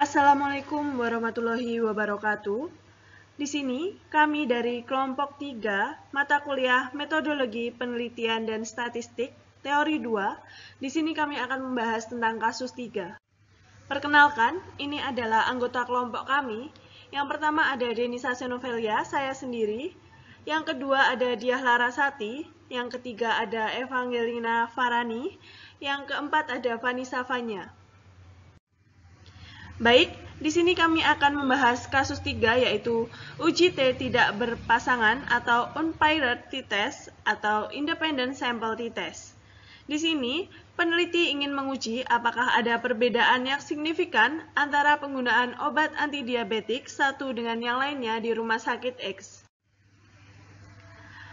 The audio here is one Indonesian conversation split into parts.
Assalamualaikum warahmatullahi wabarakatuh. Di sini kami dari kelompok 3 mata kuliah Metodologi Penelitian dan Statistik Teori 2. Di sini kami akan membahas tentang kasus 3. Perkenalkan, ini adalah anggota kelompok kami. Yang pertama ada Denisa Senovelia, saya sendiri. Yang kedua ada Diah Larasati. Yang ketiga ada Evangelina Farani. Yang keempat ada Vanessa Vanya. Baik, di sini kami akan membahas kasus 3 yaitu uji T tidak berpasangan atau unpaired t-test atau independent sample t-test. Di sini, peneliti ingin menguji apakah ada perbedaan yang signifikan antara penggunaan obat antidiabetik satu dengan yang lainnya di rumah sakit X.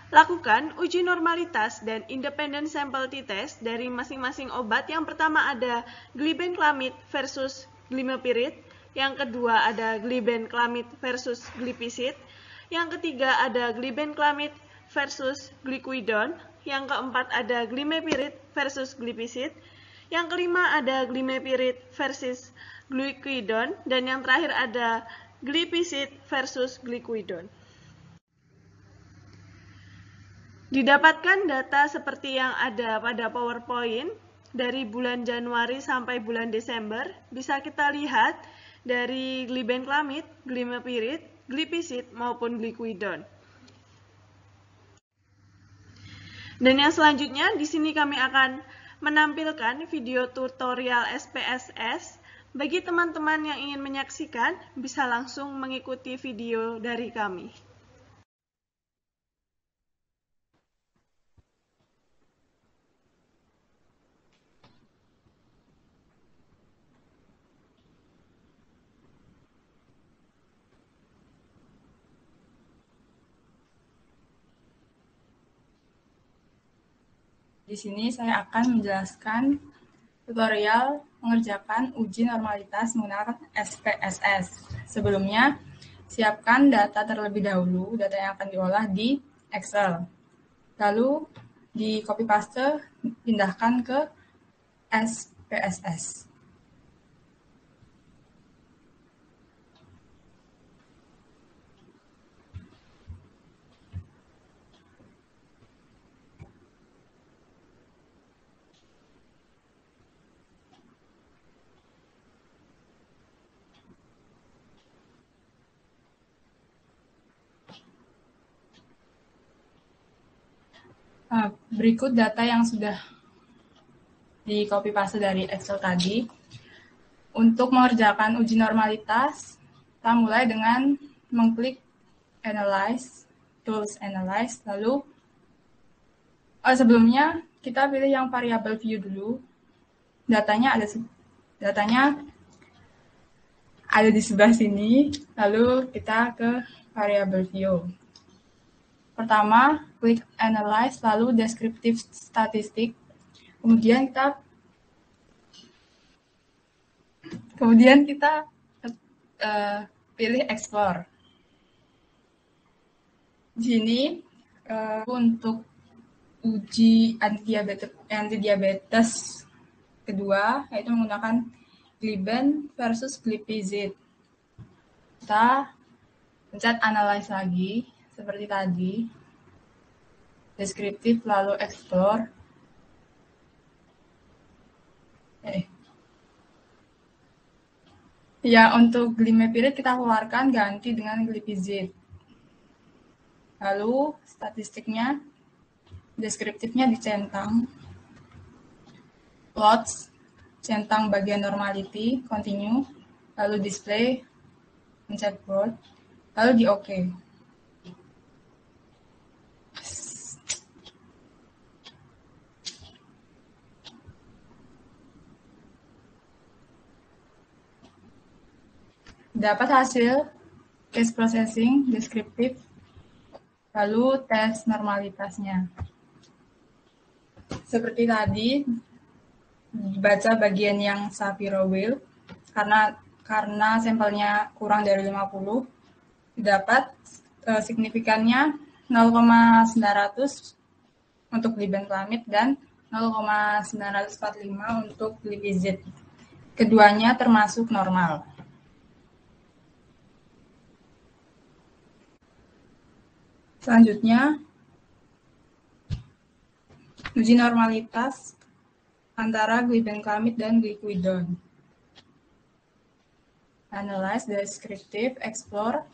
Lakukan uji normalitas dan independent sample t-test dari masing-masing obat. Yang pertama ada glibenclamid versus glimepiride, yang kedua ada glibenclamid versus glipizid, yang ketiga ada glibenclamid versus glyquidone, yang keempat ada glimepiride versus glipizid, yang kelima ada glimepiride versus glyquidone, dan yang terakhir ada glipizid versus glyquidone. Didapatkan data seperti yang ada pada PowerPoint dari bulan Januari sampai bulan Desember. Bisa kita lihat dari glibenclamid, glimepiride, glipizid maupun glyquidone. Dan yang selanjutnya di sini kami akan menampilkan video tutorial SPSS. Bagi teman-teman yang ingin menyaksikan, bisa langsung mengikuti video dari kami. Di sini saya akan menjelaskan tutorial mengerjakan uji normalitas menggunakan SPSS. Sebelumnya, siapkan data terlebih dahulu, data yang akan diolah di Excel. Lalu di copy paste, pindahkan ke SPSS. Berikut data yang sudah di copy paste dari Excel tadi. Untuk mengerjakan uji normalitas, kita mulai dengan mengklik Analyze, Tools Analyze, lalu sebelumnya kita pilih yang variable view dulu. Datanya ada di sebelah sini, lalu kita ke variable view. Pertama, klik Analyze, lalu Descriptive Statistic. Kemudian kita pilih Explore. Di sini untuk uji antidiabetes kedua, yaitu menggunakan gliben versus glipizid. Kita pencet Analyze lagi, seperti tadi. Deskriptif, lalu Explore. Ya, untuk glimepiride kita keluarkan, ganti dengan glipizid. Lalu statistiknya, deskriptifnya dicentang. Plots, centang bagian normality, continue. Lalu display, pencet plot. Lalu di OK. Dapat hasil case processing, deskriptif, lalu tes normalitasnya. Seperti tadi, dibaca bagian yang Shapiro Wheel, karena sampelnya kurang dari 50, dapat signifikannya 0,900 untuk glibenclamid dan 0,945 untuk glipizid. Keduanya termasuk normal. Selanjutnya, uji normalitas antara glibenclamid dan glyquidone. Analyze, descriptive, explore.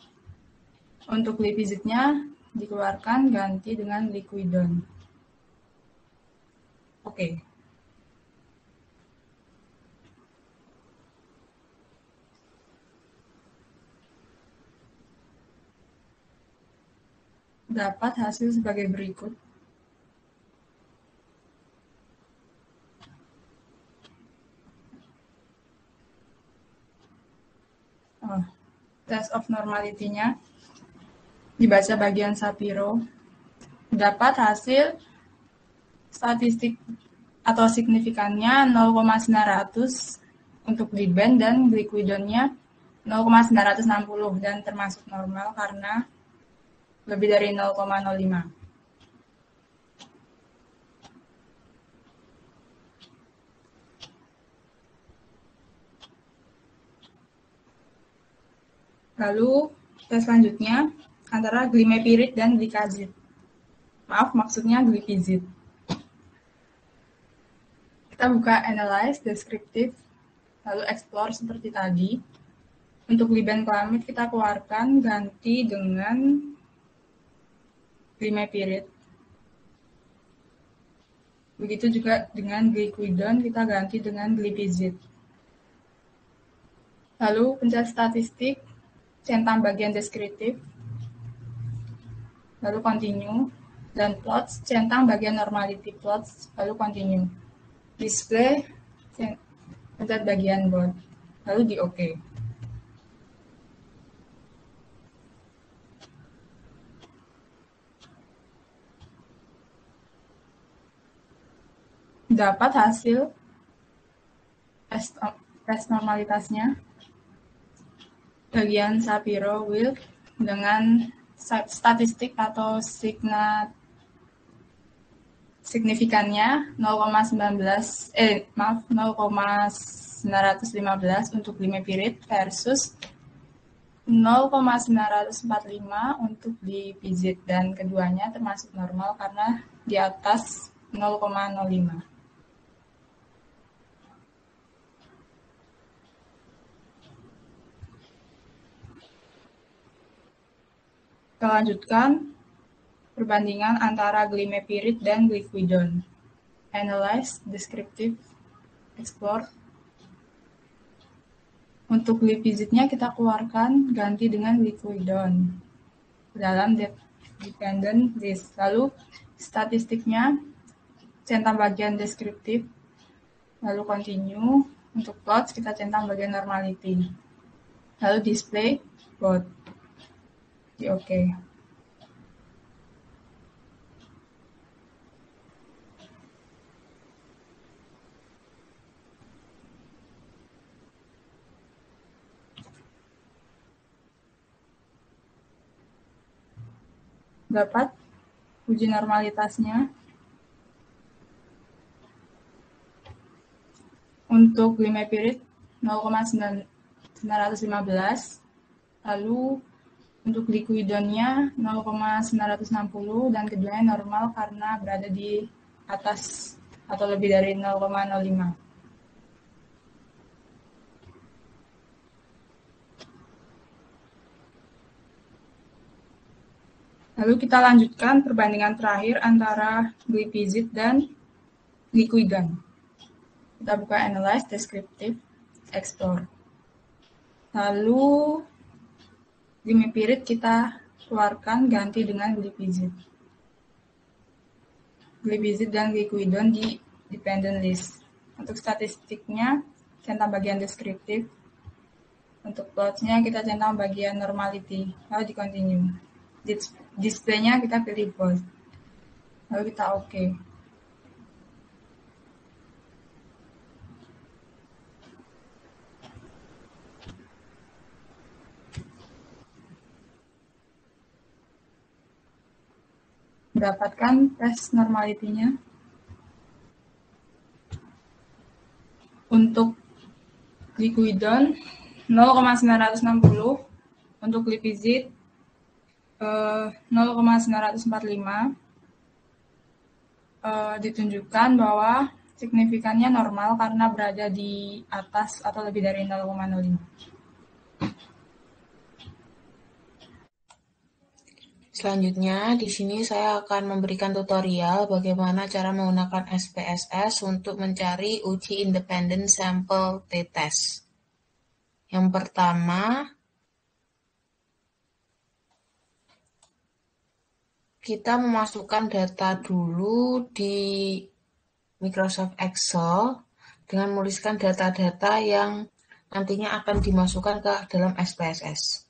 Untuk glipizidnya dikeluarkan, ganti dengan glyquidone. Oke. Dapat hasil sebagai berikut. Test of normality-nya dibaca bagian Shapiro. Dapat hasil statistik atau signifikannya 0,900 untuk gliben dan glyquidone-nya 0,960 dan termasuk normal karena lebih dari 0,05. Lalu tes selanjutnya antara glimepirid dan glikazid. Maaf, maksudnya glipizid. Kita buka analyze, descriptive, lalu explore seperti tadi. Untuk glibenclamid kita keluarkan, ganti dengan glimepirid. Begitu juga dengan glyquidone kita ganti dengan glipizid. Lalu pencet statistik, centang bagian deskriptif, lalu continue, dan plots, centang bagian normality plots, lalu continue. Display, pencet bagian board, lalu di OK. Dapat hasil tes normalitasnya bagian Shapiro-Wilk dengan statistik atau signifikannya 0,915 untuk glimepirid versus 0,945 untuk glipizid, dan keduanya termasuk normal karena di atas 0,05. Kita lanjutkan perbandingan antara glimepirid dan glyquidone. Analyze, descriptive, explore. Untuk glipizidnya kita keluarkan, ganti dengan glyquidone dalam dependent list. Lalu statistiknya centang bagian deskriptif, lalu continue. Untuk plots kita centang bagian normality, lalu display both. Di OK. Dapat uji normalitasnya. Untuk glimepirid 0,915, lalu untuk glyquidone-nya 0,960 dan keduanya normal karena berada di atas atau lebih dari 0,05. Lalu kita lanjutkan perbandingan terakhir antara glipizid dan glyquidone. Kita buka analyze, descriptive, explore. Lalu glimepirid kita keluarkan, ganti dengan glipizid. Glipizid dan glyquidone di dependent list. Untuk statistiknya centang bagian deskriptif. Untuk plotsnya kita centang bagian normality. Lalu di continue. Displaynya kita pilih bold. Lalu kita OK. Mendapatkan tes normality-nya. Untuk glyquidone 0,960, untuk glipizid 0,945 ditunjukkan bahwa signifikannya normal karena berada di atas atau lebih dari 0,05. Selanjutnya, di sini saya akan memberikan tutorial bagaimana cara menggunakan SPSS untuk mencari uji independen sampel t-test. Yang pertama, kita memasukkan data dulu di Microsoft Excel dengan menuliskan data-data yang nantinya akan dimasukkan ke dalam SPSS.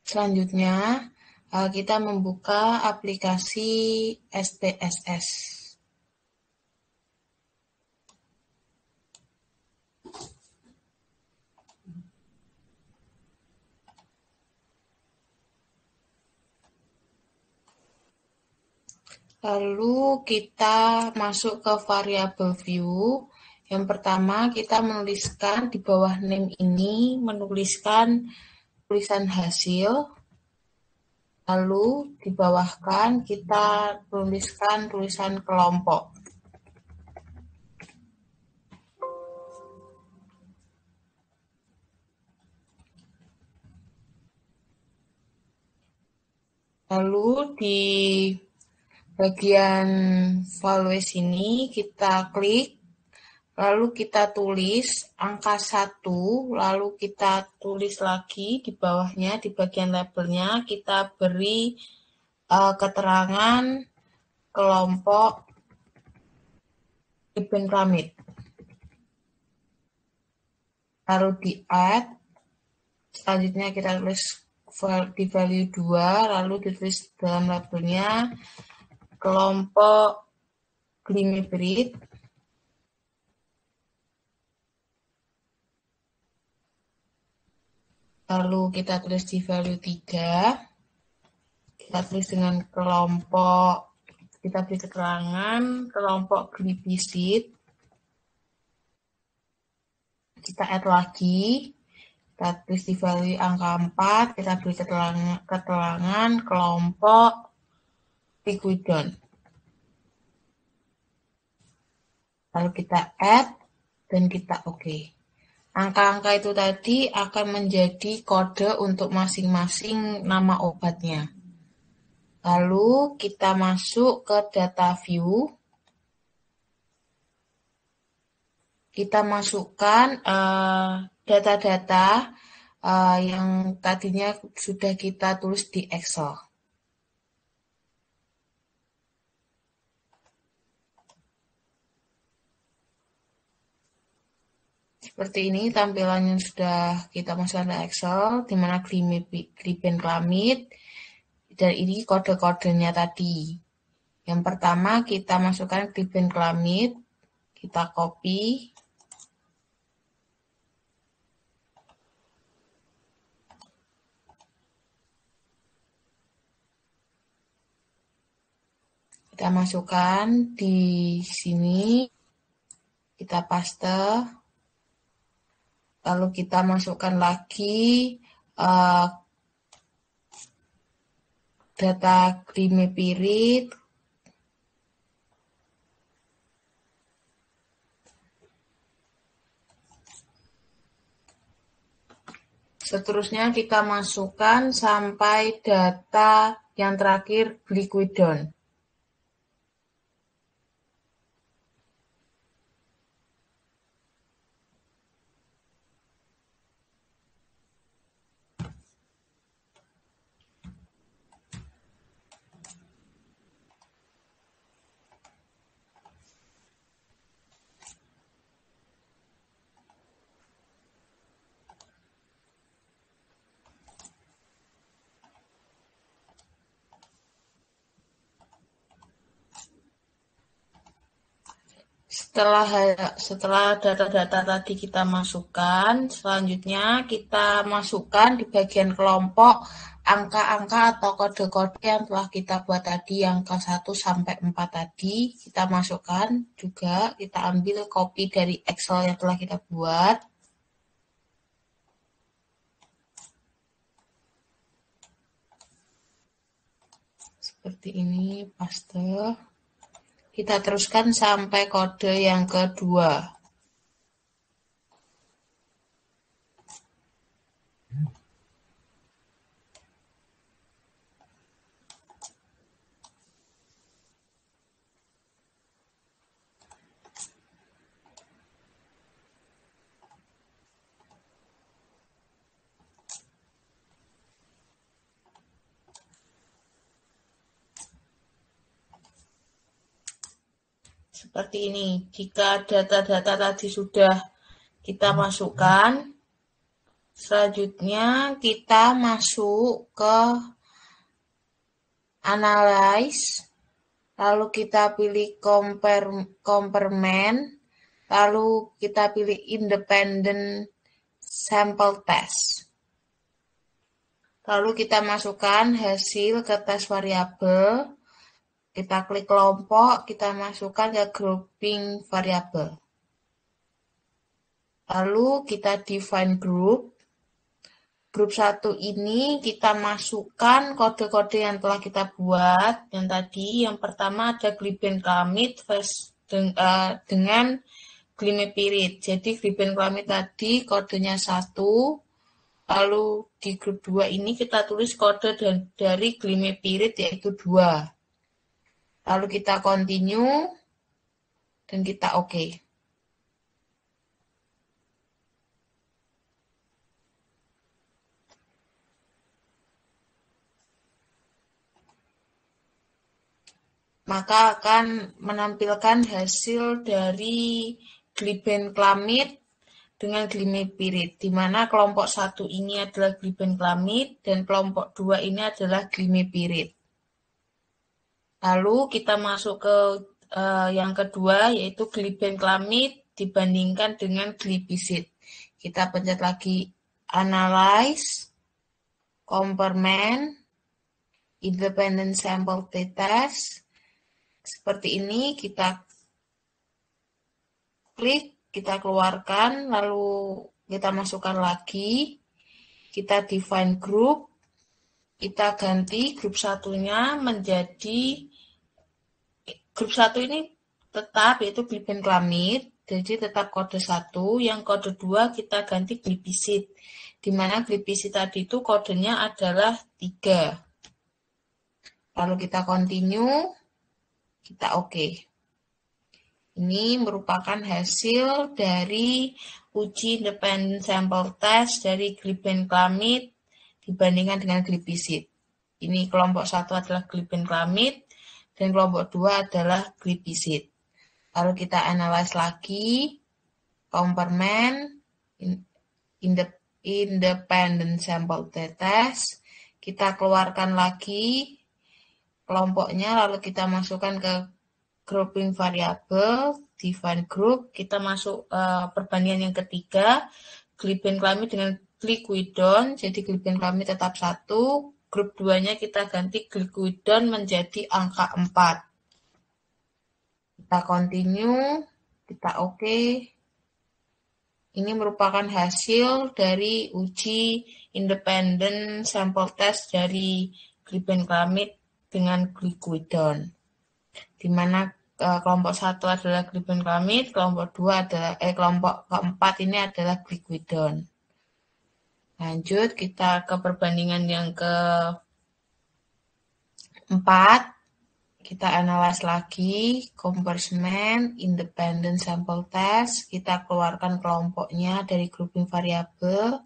Selanjutnya, kita membuka aplikasi SPSS. Lalu kita masuk ke variabel view. Yang pertama kita menuliskan di bawah name ini, menuliskan tulisan hasil. Lalu di bawahkan kita tuliskan tulisan kelompok. Lalu di bagian values ini kita klik, lalu kita tulis angka 1, lalu kita tulis lagi di bawahnya, di bagian labelnya kita beri keterangan kelompok ribbon pyramid. Lalu di add, selanjutnya kita tulis di value 2, lalu ditulis dalam labelnya kelompok glimepiride. Lalu kita tulis di value 3, kita tulis dengan kelompok, kita beri keterangan kelompok glibisid. Kita add lagi, kita tulis di value angka 4, kita beri keterangan kelompok liquidon. Lalu kita add dan kita OK. Angka-angka itu tadi akan menjadi kode untuk masing-masing nama obatnya. Lalu kita masuk ke data view. Kita masukkan data-data yang tadinya sudah kita tulis di Excel. Seperti ini tampilannya sudah kita masukkan ke Excel, di mana gliben pyramid, dan ini kode-kodenya tadi. Yang pertama kita masukkan gliben pyramid, kita copy. Kita masukkan di sini, kita paste. Lalu kita masukkan lagi data glimepiride. Seterusnya kita masukkan sampai data yang terakhir liquidon. Setelah data-data tadi kita masukkan, selanjutnya kita masukkan di bagian kelompok angka-angka atau kode-kode yang telah kita buat tadi, angka 1 sampai 4 tadi, kita masukkan juga, kita ambil copy dari Excel yang telah kita buat. Seperti ini, paste. Kita teruskan sampai kode yang kedua. Seperti ini, jika data-data tadi sudah kita masukkan, selanjutnya kita masuk ke Analyze, lalu kita pilih Comparement, lalu kita pilih Independent Sample Test. Lalu kita masukkan hasil ke tes variabel. Kita klik kelompok, kita masukkan ke grouping variabel. Lalu kita define group. Grup 1 ini kita masukkan kode-kode yang telah kita buat. Yang tadi, yang pertama ada glibenclamide dengan glimepiride. Jadi glibenclamide tadi kodenya 1. Lalu di grup 2 ini kita tulis kode dari glimepiride yaitu 2. Lalu kita continue dan kita OK. Maka akan menampilkan hasil dari glibenclamide dengan glimepiride, di mana kelompok 1 ini adalah glibenclamide dan kelompok 2 ini adalah glimepiride. Lalu kita masuk ke yang kedua, yaitu glibenclamide dibandingkan dengan glipiside. Kita pencet lagi Analyze, Comparement, Independent Sample Test. Seperti ini, kita klik, kita keluarkan, lalu kita masukkan lagi, kita define group, kita ganti grup 1-nya menjadi, grup 1 ini tetap yaitu glibenclamide, jadi tetap kode 1, yang kode 2 kita ganti glipiside, di mana glipiside tadi itu kodenya adalah 3. Lalu kita continue, kita OK. Ini merupakan hasil dari uji independent sample test dari glibenclamide dibandingkan dengan glipiside. Ini kelompok 1 adalah glibenclamide dan kelompok 2 adalah glipiside. Lalu kita analyze lagi, comparement, independent sample test. Kita keluarkan lagi kelompoknya, lalu kita masukkan ke grouping variable, define group, kita masuk perbandingan yang ketiga, glibenclamide dengan glyquidone, jadi glibenclamide tetap 1, grup 2-nya kita ganti glyquidone menjadi angka 4. Kita continue, kita OK. Ini merupakan hasil dari uji independent sample test dari glibenclamide dengan glyquidone, di mana kelompok 1 adalah glibenclamide, kelompok 2 adalah kelompok keempat ini adalah glyquidone. Lanjut kita ke perbandingan yang keempat. Kita analyze lagi, comparison, independent sample test. Kita keluarkan kelompoknya dari grouping variabel.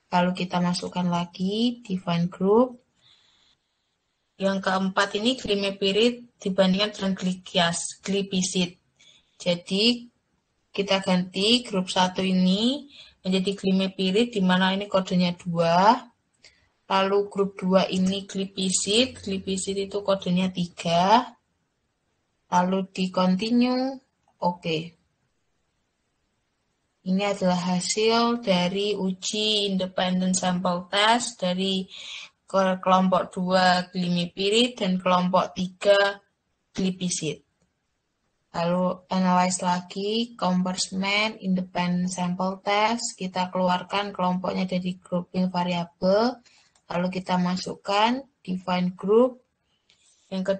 Lalu kita masukkan lagi, define group. Yang keempat ini glimepiride dibandingkan dengan glipiside. Jadi kita ganti grup 1 ini menjadi glimepiride, di mana ini kodenya 2. Lalu grup 2 ini glipiside itu kodenya 3. Lalu di continue, OK. Ini adalah hasil dari uji independent sample test dari kelompok 2 glimepiride dan kelompok 3 glipisid. Lalu analyze lagi, comparison independent sample test, kita keluarkan kelompoknya dari grouping variabel, lalu kita masukkan define group. Yang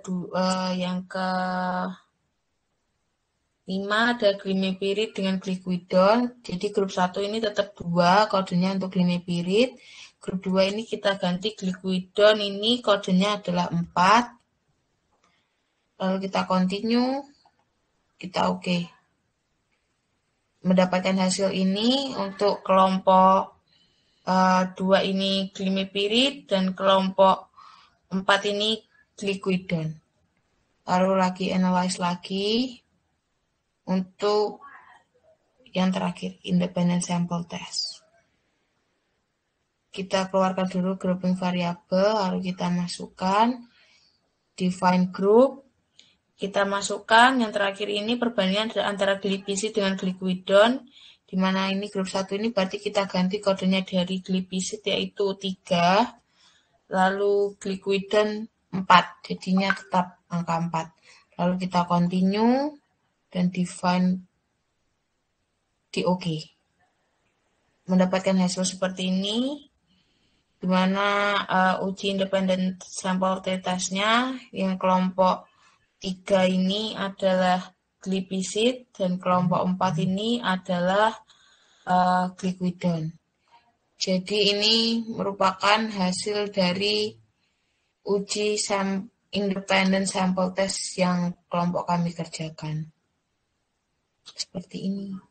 kelima ada glimepiride dengan glyquidone. Jadi grup 1 ini tetap 2 kodenya untuk glimepiride. Grup 2 ini kita ganti glyquidone, ini kodenya adalah 4. Lalu kita continue, kita oke. Mendapatkan hasil ini untuk kelompok 2 ini glimepiride dan kelompok 4 ini glyquidone. Lalu lagi analyze lagi untuk yang terakhir independent sample test. Kita keluarkan dulu grouping variabel, lalu kita masukkan define group. Kita masukkan yang terakhir ini perbandingan antara glipisid dengan glyquidone, di mana ini grup 1 ini berarti kita ganti kodenya dari glipisid yaitu 3, lalu glyquidone 4, jadinya tetap angka 4. Lalu kita continue dan define di OK. Mendapatkan hasil seperti ini, di mana uji independent sample testnya yang kelompok 3 ini adalah glipisid dan kelompok 4 ini adalah glyquidone. Jadi ini merupakan hasil dari uji independent sample test yang kelompok kami kerjakan. Seperti ini.